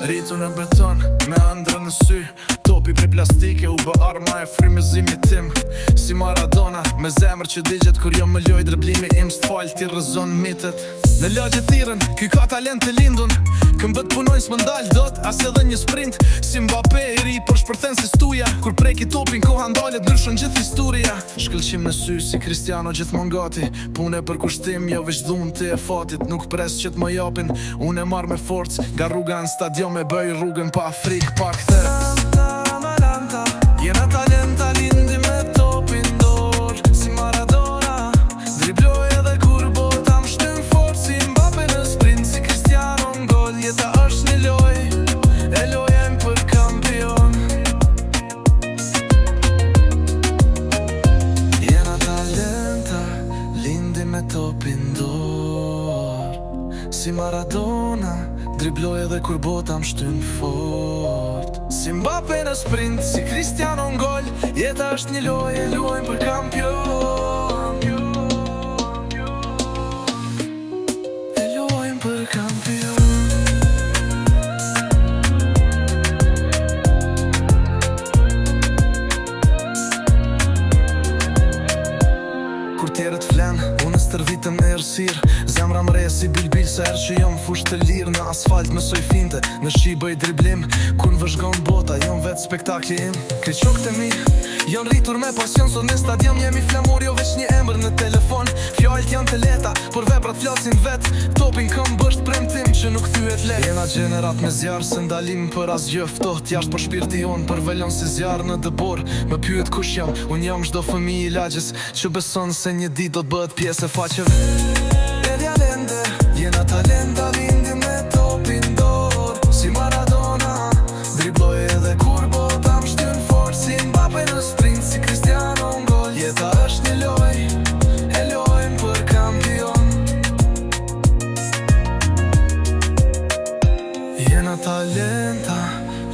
Rritu në beton, me ëndrë në sy. Topi prej plastike u bë arma e frymëzimit tim. Si Maradona, me zemër që digjet kur jo më loj drëblimi im. S'tfal ti rëzon mitet në lagje thirën, ky ka talent të lindun. Këmbët punojnë s'më ndal dot, as edhe një sprint. Si Mbappé i ri, por shpërthen si stuja. Kur preki topin, koha ndalet, ndryshon gjithë historia. Shkëlqim në sy si Cristiano gjithmonë gati. Pune për kushtim, jo veç dhunë të e fatit. Nuk pres që t'më japin, unë e marr me forcë. Nga rruga në stadion me bëj rrugën pa frikë, pa kthe. Jena talenta lindi me topin dorë. Si Maradona, dribloj edhe kur bota më shtyn fort. Si Mbappé në sprint, si Cristiano në gol. Jeta është një loj, e lojëm për kampion. Jena talenta lindi me topin dorë. Si Maradona, dribloj edhe kur bota më shtyn fort. Si Mbappé në sprint, si Cristiano në gol. Jeta është një lojë, e luajmë për kampion. E luajmë për kampion. Kur tjerët flen, unë stërvitëm në errësirë. Zemra më re si bilbil, se herë që jom fush të lirë. Në asfalt mësoj finte, në shi bëj driblim. Kur në vëzhgon bota, jom vetë spektakli im. Këtë shokët e mi, jon rritur me pasion. Sot në stadion jemi flamur, jo veç një emër në telefon. Fjallët janë të leta, por veprat flasin vet. Topin këm bësht premtim që nuk thyet let. Jena gjenerat me zjarë, se ndalim për asgjë ftoht. Jasht për shpirti jon, për velon si zjarë në dëbor. Më pyet kush jam, unë jam çdo fëmijë i lagjes, që beson se një ditë do të bëhet pjesë e faqeve. Jena talenta lindi me topin dorë. Si Maradona, dribloj edhe kur bota më shtyn fort. Si Mbappé në sprint, si Cristiano në gol. Jeta është një lojë, e lojmë për kampion. Jena talenta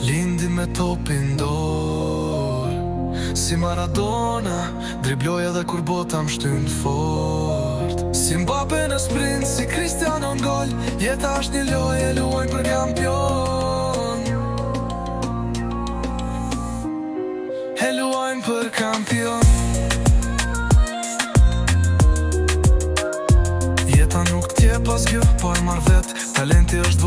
lindi me topin dorë. Si Maradona, dribloj edhe kur bota më shtyn fort. Si Mbappé në sprint, si Cristiano në gol. Jeta është një lojë, e luajmë për kampion. E luajmë për kampion. Jeta nuk t'je pas gjë, po e marr vet. Talenti është